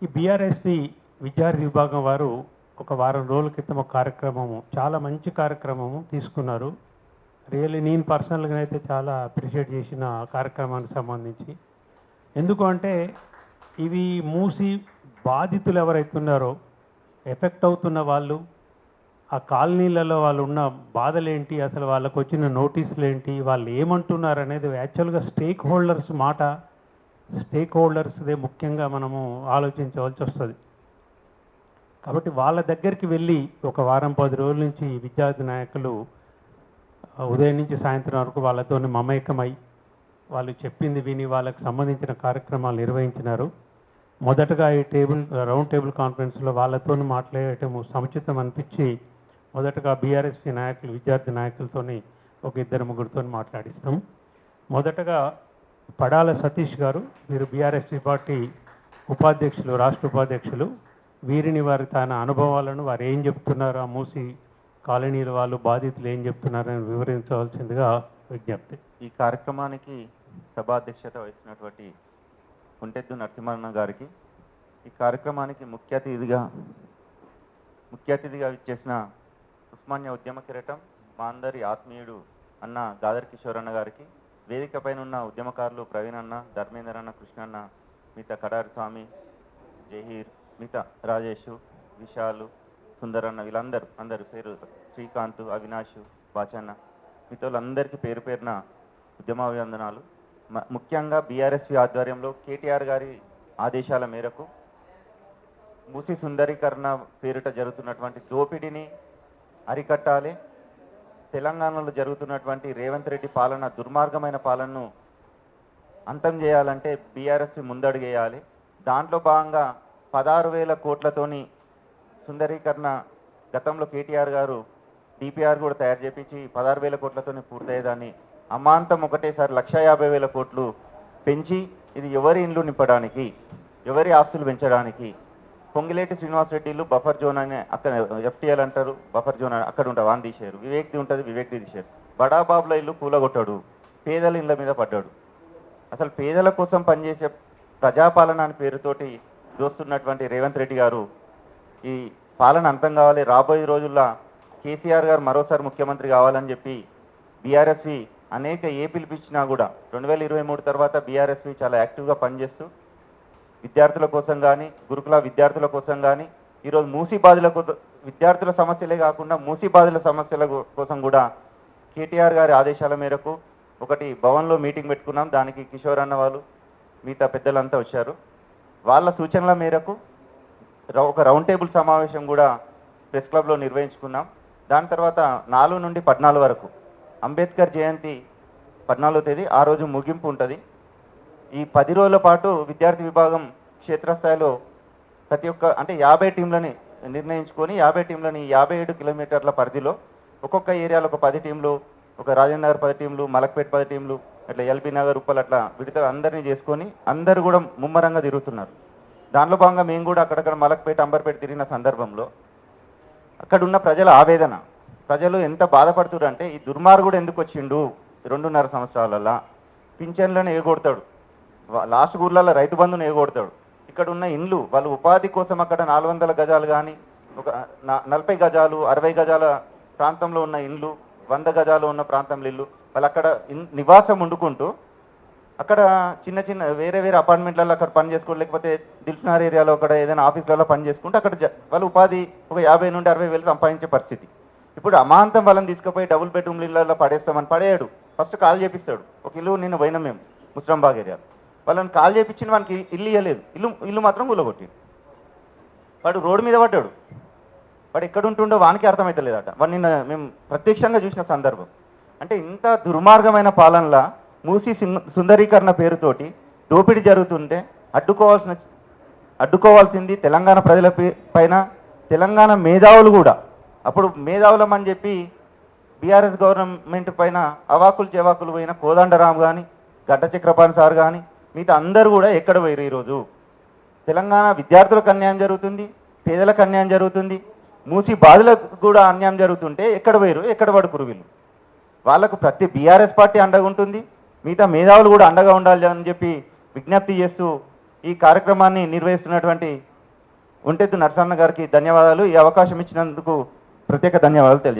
ఈ బీఆర్ఎస్పి విద్యార్థి విభాగం వారు ఒక వారం రోజుల క్రితం ఒక కార్యక్రమము, చాలా మంచి కార్యక్రమము తీసుకున్నారు. రియల్లీ నేను పర్సనల్గా అయితే చాలా అప్రిషియేట్ చేసిన కార్యక్రమానికి సంబంధించి. ఎందుకు అంటే ఇవి మూసి బాధితులు ఎవరైతే ఉన్నారో, ఎఫెక్ట్ అవుతున్న వాళ్ళు, ఆ కాలనీలలో వాళ్ళు ఉన్న బాధలేంటి, అసలు వాళ్ళకు వచ్చిన నోటీసులు ఏంటి, వాళ్ళు ఏమంటున్నారు అనేది యాక్చువల్గా స్టేక్ హోల్డర్స్దే ముఖ్యంగా మనము ఆలోచించవలసి వస్తుంది. కాబట్టి వాళ్ళ దగ్గరికి వెళ్ళి ఒక వారం 10 రోజుల నుంచి విద్యార్థి నాయకులు ఉదయం నుంచి సాయంత్రం వరకు వాళ్ళతో మమేకమై వాళ్ళు చెప్పింది విని వాళ్ళకి సంబంధించిన కార్యక్రమాలు నిర్వహించినారు. మొదటగా ఈ రౌండ్ టేబుల్ కాన్ఫరెన్స్లో వాళ్ళతో మాట్లాడటం సముచితం అనిపించి మొదటగా బీఆర్ఎస్పీ నాయకులు, విద్యార్థి నాయకులతో ఒక 2-3 మాట్లాడిస్తాం. మొదటగా పడాల సతీష్ గారు, వీరు బీఆర్ఎస్పీ పార్టీ ఉపాధ్యక్షులు, రాష్ట్ర ఉపాధ్యక్షులు. వీరిని వారి తన అనుభవాలను వారు ఏం చెప్తున్నారు, ఆ మూసి కాలనీల వాళ్ళు బాధితులు ఏం చెప్తున్నారని వివరించవలసిందిగా విజ్ఞప్తి. ఈ కార్యక్రమానికి సభాధ్యక్షత వహించినటువంటి కుంటెద్దు నరసింహన్న గారికి, ఈ కార్యక్రమానికి ముఖ్య అతిథిగా ఇచ్చేసిన ఉస్మానియా ఉద్యమ కిరీటం మా అందరి ఆత్మీయుడు అన్న గాదర్ కిషోర్ అన్న గారికి, వేదిక పైన ఉన్న ఉద్యమకారులు ప్రవీణ్ అన్న, ధర్మేందర్ అన్న, కృష్ణన్న, మిగతా కడారి స్వామి, జహీర్, మిగతా రాజేష్, విశాలు, సుందరన్న, వీళ్ళందరూ పేరు, శ్రీకాంత్, అవినాష్, బాచన్న, మిగతా వాళ్ళందరికీ పేరు పేరున ఉద్యమాభివందనాలు. ముఖ్యంగా బీఆర్ఎస్పీ ఆధ్వర్యంలో కేటీఆర్ గారి ఆదేశాల మేరకు మూసి సుందరీకరణ పేరిట జరుగుతున్నటువంటి దోపిడీని అరికట్టాలి, తెలంగాణలో జరుగుతున్నటువంటి రేవంత్ రెడ్డి పాలన, దుర్మార్గమైన పాలనను అంతం చేయాలంటే బీఆర్ఎస్పీ ముందడుగేయాలి. దాంట్లో భాగంగా 16,000 కోట్లతోని సుందరీకరణ గతంలో కేటీఆర్ గారు డిపిఆర్ కూడా తయారు చేపించి 16,000 కోట్లతోని పూర్తయ్యేదాన్ని అమాంతం ఒకటేసారి 1,50,000 కోట్లు పెంచి, ఇది ఎవరి ఇండ్లు నింపడానికి, ఎవరి ఆస్తులు పెంచడానికి, పొంగిలేటి శ్రీనివాసరెడ్డిలు బఫర్ జోన్ అని అక్కడ ఎఫ్టీఎల్ అంటారు, బఫర్ జోన్ అక్కడ ఉంటుంది, వాన్ తీశారు. వివేక్ది ఉంటుంది, వివేక్ది తీశారు. బడాబాబుల ఇల్లు కూలగొట్టాడు, పేదల ఇళ్ళ మీద పడ్డాడు. అసలు పేదల కోసం పనిచేసే ప్రజాపాలన అని పేరుతోటి దోస్తున్నటువంటి రేవంత్ రెడ్డి గారు ఈ పాలన అంతం కావాలి, రాబోయే రోజుల్లో కేసీఆర్ గారు మరోసారి ముఖ్యమంత్రి కావాలని చెప్పి బీఆర్ఎస్పీ అనేక పిలిపించినా కూడా 2023 తర్వాత బీఆర్ఎస్పీ చాలా యాక్టివ్గా పనిచేస్తూ విద్యార్థుల కోసం కానీ, గురుకుల విద్యార్థుల కోసం కానీ, ఈరోజు మూసీ బాధితుల విద్యార్థుల సమస్యలే కాకుండా మూసీ బాధితుల సమస్యల కోసం కూడా కేటీఆర్ గారి ఆదేశాల మేరకు ఒకటి భవన్లో మీటింగ్ పెట్టుకున్నాం. దానికి కిషోర్ అన్న వాళ్ళు, మిగతా పెద్దలంతా వచ్చారు. వాళ్ళ సూచనల మేరకు ఒక రౌండ్ టేబుల్ సమావేశం కూడా ప్రెస్ క్లబ్లో నిర్వహించుకున్నాం. దాని తర్వాత 4 నుండి 14 వరకు అంబేద్కర్ జయంతి 14వ తేదీ, ఆ రోజు ముగింపు ఉంటుంది. ఈ 10 రోజుల పాటు విద్యార్థి విభాగం క్షేత్రస్థాయిలో ప్రతి ఒక్క 50 టీంలని నిర్ణయించుకొని 50 టీంలని 57 కిలోమీటర్ల పరిధిలో ఒక్కొక్క ఏరియాలో ఒక 10 టీంలు, ఒక రాజేంద్ర నగర్ 10 టీంలు, మలక్పేట్ 10 టీంలు, అట్లా ఎల్బీ నగర్, ఉప్పల్, అట్లా విడతలు అందరినీ చేసుకొని అందరూ కూడా ముమ్మరంగా తిరుగుతున్నారు. దానిలో భాగంగా మేము కూడా అక్కడక్కడ మలక్పేట, అంబర్పేట తిరిగిన సందర్భంలో అక్కడ ఉన్న ప్రజల ఆవేదన, ప్రజలు ఎంత బాధపడుతున్నారు అంటే, ఈ దుర్మార్గుడు ఎందుకు వచ్చిండు 2.5 సంవత్సరాలలో, పింఛన్లను ఎగొడతాడు, లాస్ట్ ఊర్లలో రైతు బంధును ఎగొడతాడు, ఇక్కడ ఉన్న ఇండ్లు వాళ్ళు ఉపాధి కోసం అక్కడ 400 గజాలు కానీ, ఒక 40 గజాలు 60 గజాల ప్రాంతంలో ఉన్న ఇండ్లు, 100 గజాలు ఉన్న ప్రాంతంలో ఇల్లు, వాళ్ళు అక్కడ నివాసం వండుకుంటూ అక్కడ చిన్న చిన్న వేరే అపార్ట్మెంట్లలో అక్కడ పని చేసుకోవాలి, లేకపోతే దిల్సునార్ ఏరియాలో అక్కడ ఏదైనా ఆఫీసులలో పని చేసుకుంటే అక్కడ వాళ్ళు ఉపాధి ఒక 50 నుండి 60 వేలు సంపాదించే పరిస్థితి. ఇప్పుడు అమాంతం వాళ్ళని తీసుకుపోయి డబుల్ బెడ్రూమ్ ఇళ్ళల్లో పడేస్తామని పడేయడు. First call చేపిస్తాడు. ఒక ఇల్లు నిన్న పోయినాం మేము ముస్లింబాగ్ ఏరియాలో, వాళ్ళని కాల్ చేపించిన వానికి ఇల్లు ఇవ్వలేదు, ఇల్లు మాత్రం కూలగొట్టి వాడు రోడ్డు మీద పడ్డాడు. వాడు ఎక్కడ ఉంటుండో వానికి అర్థమవుతలేదట. వాడు నిన్న మేము ప్రత్యక్షంగా చూసిన సందర్భం. అంటే ఇంత దుర్మార్గమైన పాలనలా మూసి సుందరీకరణ పేరుతోటి దోపిడీ జరుగుతుంటే అడ్డుకోవాల్సింది తెలంగాణ ప్రజల పైన, తెలంగాణ మేధావులు కూడా. అప్పుడు మేధావులమని చెప్పి బీఆర్ఎస్ గవర్నమెంట్ పైన అవాకులు చెవాకులు పోయిన కోదండరాం కానీ, గడ్డ చక్రపాణి సార్ కానీ, మిగతా అందరూ కూడా ఎక్కడ పోయారు? ఈరోజు తెలంగాణ విద్యార్థులకు అన్యాయం జరుగుతుంది, పేదలకు అన్యాయం జరుగుతుంది, మూసి బాధలకు కూడా అన్యాయం జరుగుతుంటే ఎక్కడ పోయారు? ఎక్కడ పడుకురు వీళ్ళు? వాళ్ళకు ప్రతి బీఆర్ఎస్ పార్టీ అండగా ఉంటుంది, మిగతా మేధావులు కూడా అండగా ఉండాలి అని చెప్పి విజ్ఞప్తి చేస్తూ ఈ కార్యక్రమాన్ని నిర్వహిస్తున్నటువంటి ఒంటెద్దు నరసన్న గారికి ధన్యవాదాలు. ఈ అవకాశం ఇచ్చినందుకు ప్రత్యేక ధన్యవాదాలు తెలియజేస్తున్నాను.